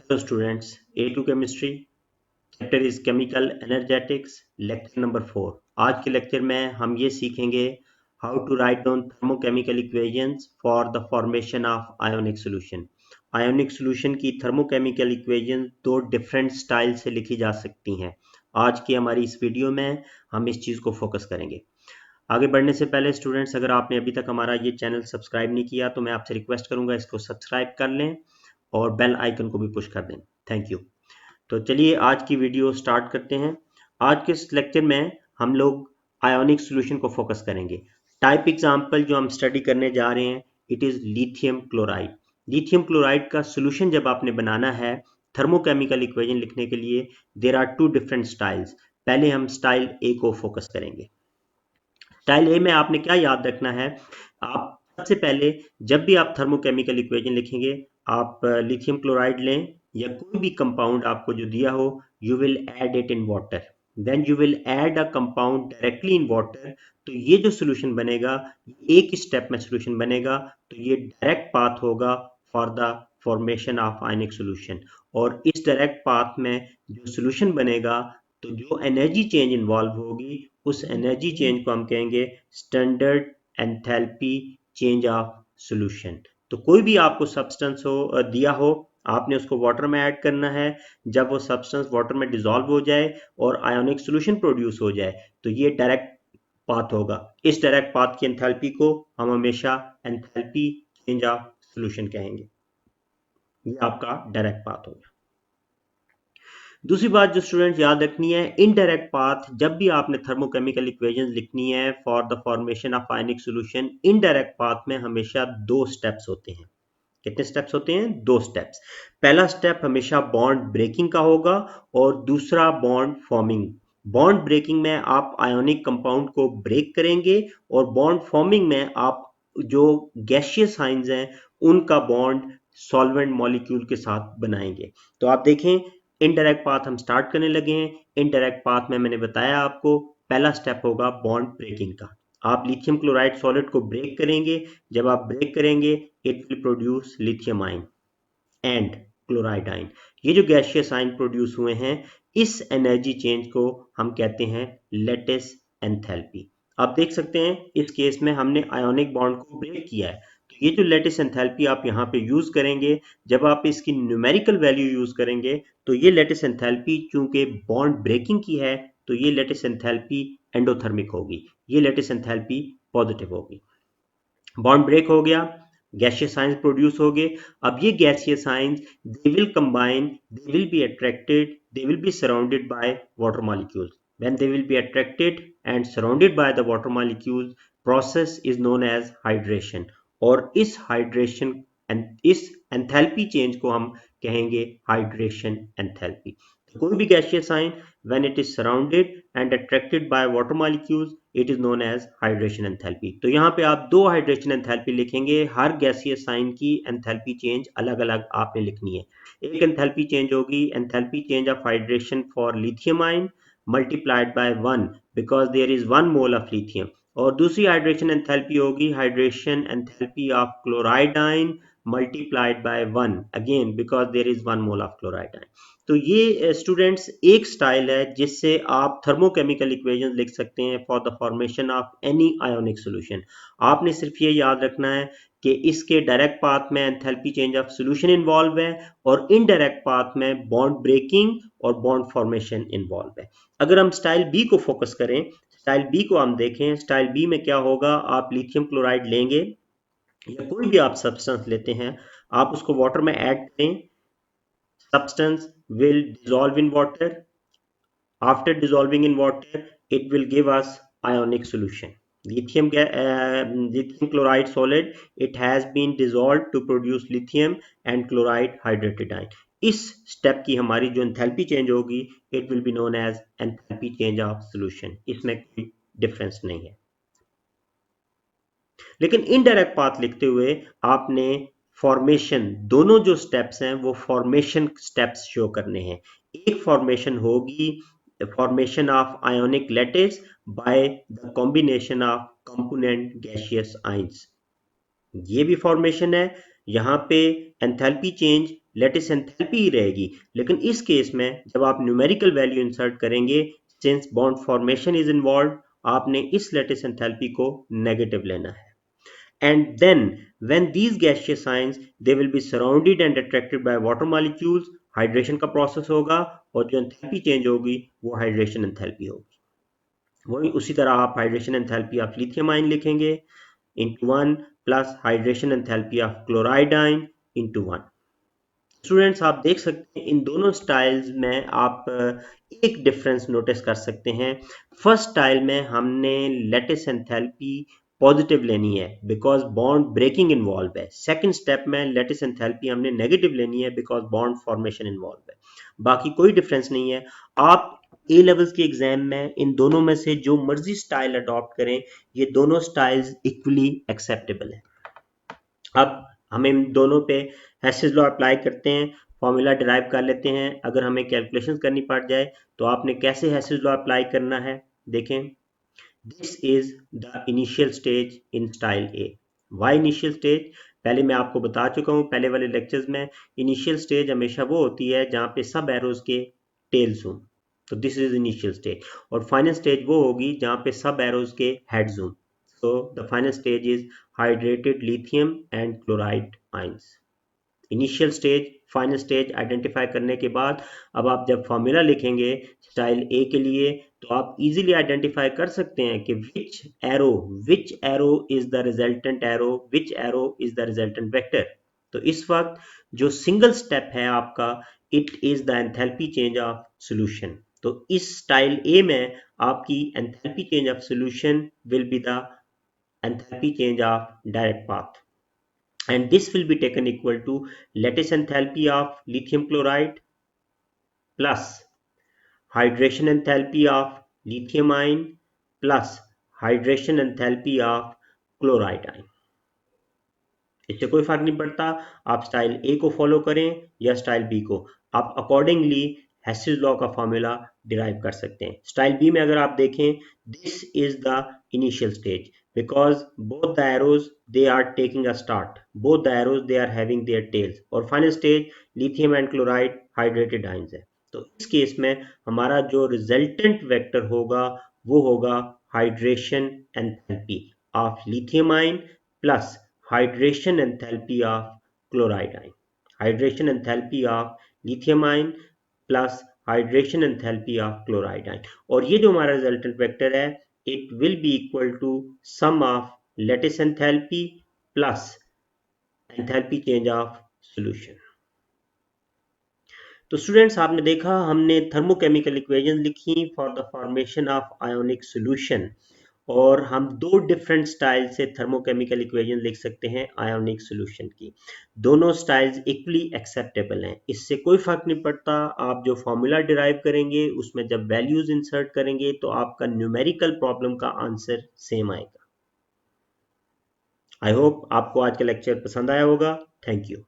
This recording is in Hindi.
Hello students, A2 chemistry chapter is chemical energetics, lecture number 4। आज के लेक्चर में हम ये सीखेंगे how to write down thermochemical equations for the formation of ionic solution. Ionic solution की थर्मोकेमिकल इक्वेशंस दो डिफरेंट स्टाइल से लिखी जा सकती हैं। आज की हमारी इस वीडियो में हम इस चीज़ को फोकस करेंगे। आगे बढ़ने से पहले स्टूडेंट्स, अगर आपने अभी तक हमारा ये चैनल सब्सक्राइब नहीं किया तो मैं आपसे रिक्वेस्ट करूंगा इसको सब्सक्राइब कर लें और बेल आइकन को भी पुश कर दें। Thank you. तो चलिए आज की वीडियो स्टार्ट करते हैं। आज के इस लेक्चर में हम लोग आयोनिक सॉल्यूशन को फोकस करेंगे। टाइप एग्जांपल जो हम स्टडी करने जा रहे हैं, it is lithium chloride. Lithium chloride का सॉल्यूशन जब आपने बनाना है थर्मोकेमिकल इक्वेशन लिखने के लिए, there are two different styles. पहले हम स्टाइल ए को फोकस करेंगे। स्टाइल ए में आपने क्या याद रखना है, आप सबसे पहले जब भी आप थर्मोकेमिकल इक्वेशन लिखेंगे, आप लिथियम क्लोराइड लें या कोई भी कंपाउंड आपको जो दिया हो, you will add it in water. Then you will add a compound directly in water. तो ये जो सोल्यूशन बनेगा, एक स्टेप में सोल्यूशन बनेगा, तो ये डायरेक्ट पाथ होगा for the formation of ionic solution. और इस डायरेक्ट पाथ में जो सोल्यूशन बनेगा, तो जो एनर्जी चेंज इन्वॉल्व होगी, उस एनर्जी चेंज को हम कहेंगे standard enthalpy change of solution. तो कोई भी आपको सब्सटेंस हो दिया हो, आपने उसको वाटर में ऐड करना है। जब वो सब्सटेंस वाटर में डिसॉल्व हो जाए और आयोनिक सॉल्यूशन प्रोड्यूस हो जाए, तो ये डायरेक्ट पाथ होगा। इस डायरेक्ट पाथ की एंथैल्पी को हम हमेशा एंथैल्पी चेंज ऑफ सॉल्यूशन कहेंगे। ये आपका डायरेक्ट पाथ होगा। दूसरी बात जो स्टूडेंट याद रखनी है, इनडायरेक्ट पाथ, जब भी आपने थर्मोकेमिकल इक्वेशंस लिखनी है for the formation of ionic solution, indirect path में हमेशा दो स्टेप्स होते हैं। कितने स्टेप्स होते हैं? दो स्टेप्स। पहला स्टेप हमेशा बॉन्ड ब्रेकिंग का होगा और दूसरा बॉन्ड फॉर्मिंग। बॉन्ड ब्रेकिंग में आप आयोनिक कंपाउंड को ब्रेक करेंगे और बॉन्ड फॉर्मिंग में आप जो गैसियस आयंस हैं उनका बॉन्ड सॉल्वेंट मॉलिक्यूल के साथ बनाएंगे। तो आप देखें, इनडायरेक्ट पाथ हम स्टार्ट करने लगे हैं। इनडायरेक्ट पाथ में मैंने बताया आपको, पहला स्टेप होगा बॉन्ड ब्रेकिंग का। आप लिथियम क्लोराइड सॉलिड को ब्रेक करेंगे। जब आप ब्रेक करेंगे, it will produce lithium ion and chloride ion. ये जो गैसियस आयन प्रोड्यूस हुए हैं, इस एनर्जी चेंज को हम कहते हैं लेटिस एंथैल्पी। आप देख सकते हैं इस केस में हमने आयोनिक बॉन्ड को ब्रेक किया है। तो ये जो लेटिस एंथैल्पी आप यहाँ पे यूज करेंगे, जब आप इसकी न्यूमेरिकल वैल्यू यूज करेंगे, तो ये लेटिस एंथैल्पी चूंकि बॉन्ड ब्रेकिंग की है, तो ये लेटिस एंथैल्पी एंडोथर्मिक होगी। ये लेटिस एंथैल्पी पॉजिटिव होगी। बॉन्ड ब्रेक हो गया, गैसियस आयंस प्रोड्यूस हो गए। अब ये gaseous ions, they will combine, they will be attracted, they will be surrounded by water molecules. When they will be attracted and surrounded by the water molecules, process is known as hydration. और इस हाइड्रेशन इस एंथैल्पी चेंज को हम कहेंगे हाइड्रेशन एंथैल्पी। कोई भी gaseous ion when it is surrounded and attracted by water molecules, it is known as hydration enthalpy। तो यहाँ पे आप दो हाइड्रेशन एंथैल्पी लिखेंगे। हर गैसियस साइन की एंथैल्पी चेंज अलग अलग आपने लिखनी है। एक एंथैल्पी चेंज होगी enthalpy change of hydration for lithium ion multiplied by 1 because there is 1 mole of lithium. और दूसरी हाइड्रेशन एंथैल्पी होगी hydration enthalpy of chloride ion multiplied by 1 again because there is 1 mole of chloride ion. तो ये स्टूडेंट्स एक स्टाइल है जिससे आप थर्मोकेमिकल इक्वेशन लिख सकते हैं for the formation of any ionic solution. आपने सिर्फ ये याद रखना है कि इसके डायरेक्ट पाथ में enthalpy change of solution involve है और इनडायरेक्ट पाथ में बॉन्ड ब्रेकिंग और बॉन्ड फॉर्मेशन इन्वॉल्व है। अगर हम स्टाइल बी को फोकस करें, स्टाइल बी को हम देखें, स्टाइल बी में क्या होगा, आप लिथियम क्लोराइड लेंगे या कोई भी आप सब्सटेंस लेते हैं, आप उसको वाटर में ऐड करें। Substance will dissolve in water. After dissolving in water, it will give us ionic solution. Lithium chloride solid, it has been dissolved to produce lithium and chloride hydrated ion. इस स्टेप की हमारी जो एंथैल्पी चेंज होगी, it will be known as enthalpy change of solution. इसमें कोई डिफरेंस नहीं है। लेकिन इनडायरेक्ट पाथ लिखते हुए आपने फॉर्मेशन, दोनों जो स्टेप्स हैं वो फॉर्मेशन स्टेप्स शो करने हैं। एक फॉर्मेशन होगी formation of ionic lattice by the combination of component gaseous ions. ये भी फॉर्मेशन है। यहाँ पे एंथैल्पी चेंज लेटिस एंथैल्पी ही रहेगी। लेकिन इस केस में जब आप न्यूमेरिकल वैल्यू इंसर्ट करेंगे, since bond formation is involve, आपने इस लेटिस एंथैल्पी को नेगेटिव लेना है। And then when these gaseous ions they will be surrounded and attracted by water molecules, hydration का प्रोसेस होगा और जो एंथैल्पी चेंज होगी वो हाइड्रेशन एंथैल्पी होगी। वही उसी तरह आप hydration enthalpy of lithium ion लिखेंगे into 1 plus hydration enthalpy of chloride ion into 1। Students आप देख सकते हैं इन दोनों स्टाइल्स में आप एक डिफरेंस नोटिस कर सकते हैं। फर्स्ट स्टाइल में हमने लेटिस एंथैल्पी पॉजिटिव लेनी है बिकॉज बॉन्ड ब्रेकिंग इन्वॉल्व है। सेकंड स्टेप में लेटिस एंथैल्पी हमने नेगेटिव लेनी है बिकॉज बॉन्ड फॉर्मेशन इन्वॉल्व है। बाकी कोई डिफरेंस नहीं है। आप ए लेवल्स के एग्जाम में इन दोनों में से जो मर्जी स्टाइल अडॉप्ट करें, ये दोनों स्टाइल्स इक्वली एक्सेप्टेबल है। अब हम इन दोनों पे हेसिस लॉ अप्लाई करते हैं, फॉर्मूला डिराइव कर लेते हैं। अगर हमें कैलकुलेशंस करनी पड़ जाए तो आपने कैसे हेसिस लॉ अप्लाई करना है देखें। This is the initial stage in style a. Why initial stage? पहले मैं आपको बता चुका हूँ पहले वाले लेक्चर्स में, इनिशियल स्टेज हमेशा वो होती है जहाँ पे सब एरोज के टेल्स हों, तो दिस इज इनिशियल स्टेज। और फाइनल स्टेज वो होगी जहाँ पे सब एरोज के हेड्स हों। So the final stage is hydrated lithium and chloride ions. Initial stage, final stage identify करने के बाद अब आप जब फॉर्मूला लिखेंगे स्टाइल ए के लिए तो आप इजीली आइडेंटिफाई कर सकते हैं कि which arrow is the resultant arrow, which arrow is the resultant vector. तो इस वक्त जो सिंगल स्टेप है आपका, it is the enthalpy change of solution. तो इस स्टाइल ए में आपकी enthalpy change of solution will be the enthalpy change of direct path, and this will be taken equal to lattice enthalpy of lithium chloride plus hydration enthalpy of lithium ion plus hydration enthalpy of chloride ion। इससे कोई फर्क नहीं पड़ता आप स्टाइल ए को फॉलो करें या स्टाइल बी को, आप अकॉर्डिंगली हेसिस लॉ का फॉर्मूला डिराइव कर सकते हैं। स्टाइल बी में अगर आप देखें, this is the initial stage because both the arrows they are taking a start, both the arrows they are having their tails, और final stage lithium and chloride hydrated ions है। तो इस केस में हमारा जो रिजल्टेंट वेक्टर होगा वो होगा hydration enthalpy of lithium ion plus hydration enthalpy of chloride ion. Hydration enthalpy of lithium ion plus hydration enthalpy of chloride ion, और ये जो हमारा रिजल्टेंट वेक्टर है it will be equal to sum of lattice enthalpy plus enthalpy change of solution। तो स्टूडेंट्स आपने देखा हमने थर्मोकेमिकल इक्वेशन लिखी for the formation of ionic solution, और हम दो डिफरेंट स्टाइल से थर्मोकेमिकल इक्वेशन लिख सकते हैं आयोनिक सॉल्यूशन की। दोनों स्टाइल्स इक्वली एक्सेप्टेबल हैं, इससे कोई फर्क नहीं पड़ता। आप जो फॉर्मूला डिराइव करेंगे उसमें जब वैल्यूज इंसर्ट करेंगे तो आपका न्यूमेरिकल प्रॉब्लम का आंसर सेम आएगा। आई होप आपको आज का लेक्चर पसंद आया होगा। Thank you.